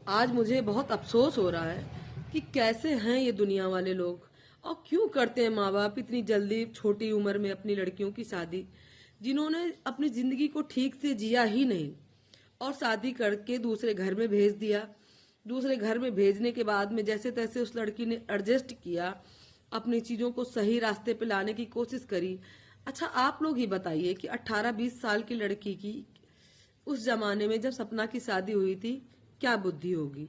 आज मुझे बहुत अफसोस हो रहा है कि कैसे हैं ये दुनिया वाले लोग और क्यों करते हैं माँ बाप इतनी जल्दी छोटी उम्र में अपनी लड़कियों की शादी, जिन्होंने अपनी जिंदगी को ठीक से जिया ही नहीं और शादी करके दूसरे घर में भेज दिया। दूसरे घर में भेजने के बाद में जैसे तैसे उस लड़की ने एडजस्ट किया, अपनी चीजों को सही रास्ते पे लाने की कोशिश करी। अच्छा, आप लोग ही बताइए कि 18-20 साल की लड़की की उस जमाने में जब सपना की शादी हुई थी क्या बुद्धि होगी।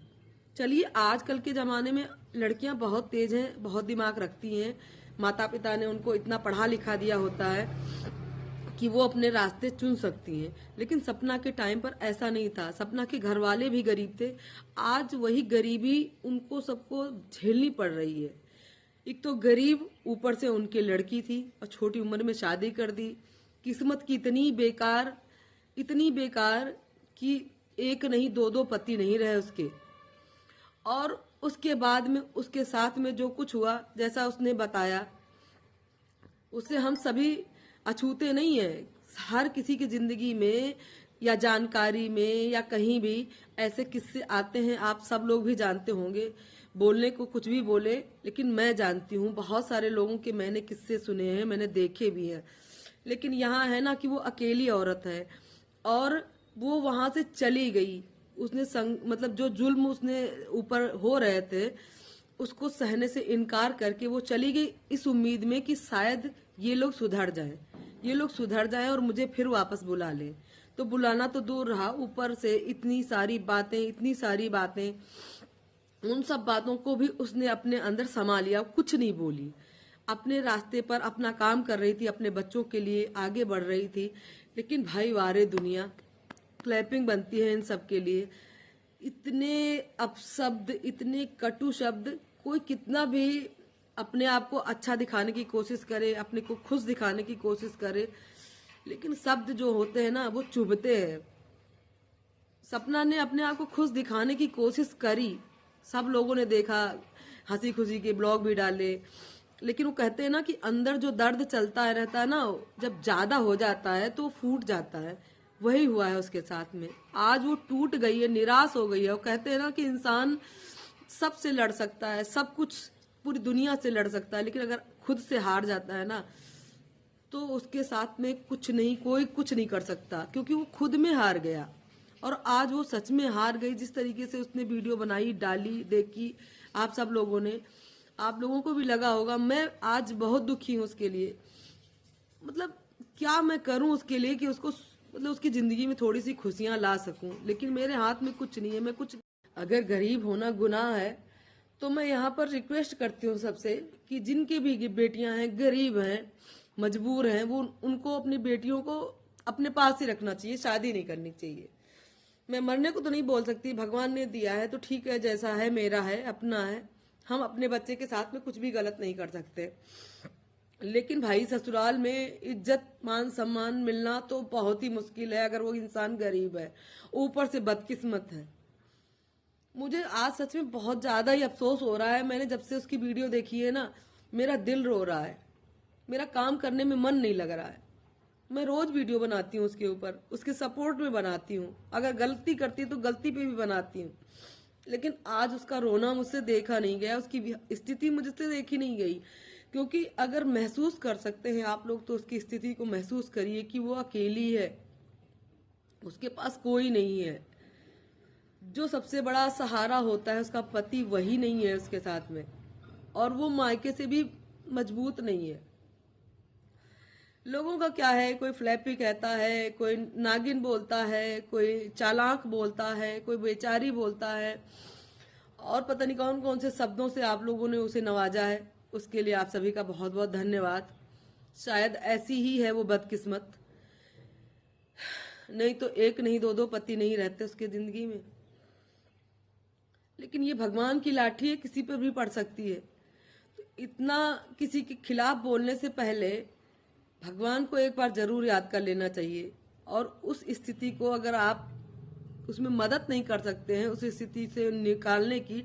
चलिए, आजकल के जमाने में लड़कियां बहुत तेज हैं, बहुत दिमाग रखती हैं। माता पिता ने उनको इतना पढ़ा लिखा दिया होता है कि वो अपने रास्ते चुन सकती हैं, लेकिन सपना के टाइम पर ऐसा नहीं था। सपना के घर वाले भी गरीब थे। आज वही गरीबी उनको सबको झेलनी पड़ रही है। एक तो गरीब, ऊपर से उनकी लड़की थी और छोटी उम्र में शादी कर दी। किस्मत की इतनी बेकार कि एक नहीं दो दो पति नहीं रहे उसके। और उसके बाद में उसके साथ में जो कुछ हुआ, जैसा उसने बताया, उससे हम सभी अछूते नहीं है। हर किसी की जिंदगी में या जानकारी में या कहीं भी ऐसे किस्से आते हैं, आप सब लोग भी जानते होंगे। बोलने को कुछ भी बोले, लेकिन मैं जानती हूँ बहुत सारे लोगों के मैंने किस्से सुने हैं, मैंने देखे भी हैं। लेकिन यहाँ है ना कि वो अकेली औरत है और वो वहां से चली गई। उसने मतलब जो जुल्म उसने ऊपर हो रहे थे उसको सहने से इनकार करके वो चली गई, इस उम्मीद में कि शायद ये लोग सुधर जाएं और मुझे फिर वापस बुला लें। तो बुलाना तो दूर रहा, ऊपर से इतनी सारी बातें, उन सब बातों को भी उसने अपने अंदर समा लिया, कुछ नहीं बोली। अपने रास्ते पर अपना काम कर रही थी, अपने बच्चों के लिए आगे बढ़ रही थी। लेकिन भाई वारे दुनिया, क्लैपिंग बनती है इन सब के लिए। इतने अपशब्द, इतने कटु शब्द, कोई कितना भी अपने आप को अच्छा दिखाने की कोशिश करे, अपने को खुश दिखाने की कोशिश करे, लेकिन शब्द जो होते हैं ना वो चुभते हैं। सपना ने अपने आप को खुश दिखाने की कोशिश करी, सब लोगों ने देखा, हंसी खुशी के ब्लॉग भी डाले, लेकिन वो कहते हैं ना कि अंदर जो दर्द चलता है रहता है ना, जब ज्यादा हो जाता है तो फूट जाता है। वही हुआ है उसके साथ में। आज वो टूट गई है, निराश हो गई है। वो कहते हैं ना कि इंसान सबसे लड़ सकता है, सब कुछ पूरी दुनिया से लड़ सकता है, लेकिन अगर खुद से हार जाता है ना तो उसके साथ में कोई कुछ नहीं कर सकता, क्योंकि वो खुद में हार गया। और आज वो सच में हार गई। जिस तरीके से उसने वीडियो बनाई, डाली, देखी आप सब लोगों ने, आप लोगों को भी लगा होगा। मैं आज बहुत दुखी हूँ उसके लिए। मतलब क्या मैं करूं उसके लिए कि उसको, मतलब उसकी जिंदगी में थोड़ी सी खुशियां ला सकूं, लेकिन मेरे हाथ में कुछ नहीं है। मैं कुछ, अगर गरीब होना गुनाह है तो मैं यहाँ पर रिक्वेस्ट करती हूँ सबसे कि जिनकी भी बेटियां हैं, गरीब हैं, मजबूर हैं, वो उनको अपनी बेटियों को अपने पास ही रखना चाहिए, शादी नहीं करनी चाहिए। मैं मरने को तो नहीं बोल सकती, भगवान ने दिया है तो ठीक है, जैसा है मेरा है, अपना है। हम अपने बच्चे के साथ में कुछ भी गलत नहीं कर सकते, लेकिन भाई ससुराल में इज्जत मान सम्मान मिलना तो बहुत ही मुश्किल है अगर वो इंसान गरीब है, ऊपर से बदकिस्मत है। मुझे आज सच में बहुत ज्यादा ही अफसोस हो रहा है। मैंने जब से उसकी वीडियो देखी है ना, मेरा दिल रो रहा है, मेरा काम करने में मन नहीं लग रहा है। मैं रोज वीडियो बनाती हूँ उसके ऊपर, उसके सपोर्ट में बनाती हूँ, अगर गलती करती है तो गलती पे भी बनाती हूँ, लेकिन आज उसका रोना मुझसे देखा नहीं गया, उसकी स्थिति मुझसे देखी नहीं गई। क्योंकि अगर महसूस कर सकते हैं आप लोग तो उसकी स्थिति को महसूस करिए कि वो अकेली है, उसके पास कोई नहीं है। जो सबसे बड़ा सहारा होता है उसका पति, वही नहीं है उसके साथ में, और वो मायके से भी मजबूत नहीं है। लोगों का क्या है, कोई फ्लैपी कहता है, कोई नागिन बोलता है, कोई चालाक बोलता है, कोई बेचारी बोलता है, और पता नहीं कौन कौन से शब्दों से आप लोगों ने उसे नवाजा है। उसके लिए आप सभी का बहुत बहुत धन्यवाद। शायद ऐसी ही है वो बदकिस्मत, नहीं तो एक नहीं दो दो पति नहीं रहते उसके जिंदगी में। लेकिन ये भगवान की लाठी है, किसी पर भी पड़ सकती है। तो इतना किसी के खिलाफ बोलने से पहले भगवान को एक बार जरूर याद कर लेना चाहिए। और उस स्थिति को अगर आप उसमें मदद नहीं कर सकते हैं, उस स्थिति से निकालने की,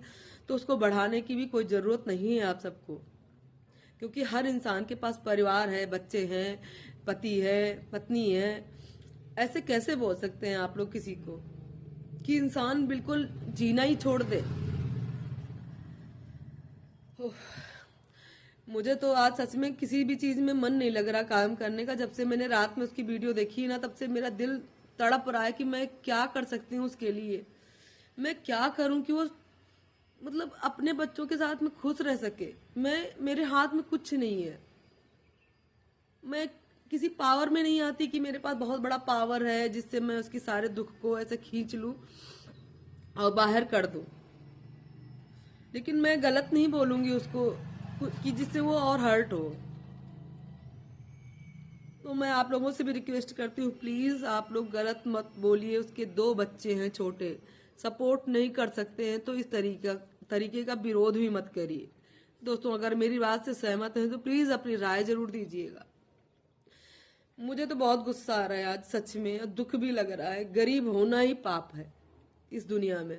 तो उसको बढ़ाने की भी कोई जरूरत नहीं है आप सबको। क्योंकि हर इंसान के पास परिवार है, बच्चे हैं, पति है, पत्नी है। ऐसे कैसे बोल सकते हैं आप लोग किसी को। कि इंसान बिल्कुल जीना ही छोड़ दे। ओह, मुझे तो आज सच में किसी भी चीज में मन नहीं लग रहा काम करने का। जब से मैंने रात में उसकी वीडियो देखी ना, तब से मेरा दिल तड़प रहा है कि मैं क्या कर सकती हूँ उसके लिए। मैं क्या करूं कि वो मतलब अपने बच्चों के साथ में खुश रह सके। मेरे हाथ में कुछ नहीं है। मैं किसी पावर में नहीं आती कि मेरे पास बहुत बड़ा पावर है जिससे मैं उसके सारे दुख को ऐसे खींच लूं और बाहर कर दूं। लेकिन मैं गलत नहीं बोलूंगी उसको कि जिससे वो और हर्ट हो। तो मैं आप लोगों से भी रिक्वेस्ट करती हूँ, प्लीज आप लोग गलत मत बोलिए। उसके 2 बच्चे हैं छोटे, सपोर्ट नहीं कर सकते हैं तो इस तरीके का विरोध भी मत करिए। दोस्तों, अगर मेरी बात से सहमत हैं तो प्लीज अपनी राय जरूर दीजिएगा। मुझे तो बहुत गुस्सा आ रहा है आज सच में, और दुख भी लग रहा है। गरीब होना ही पाप है इस दुनिया में।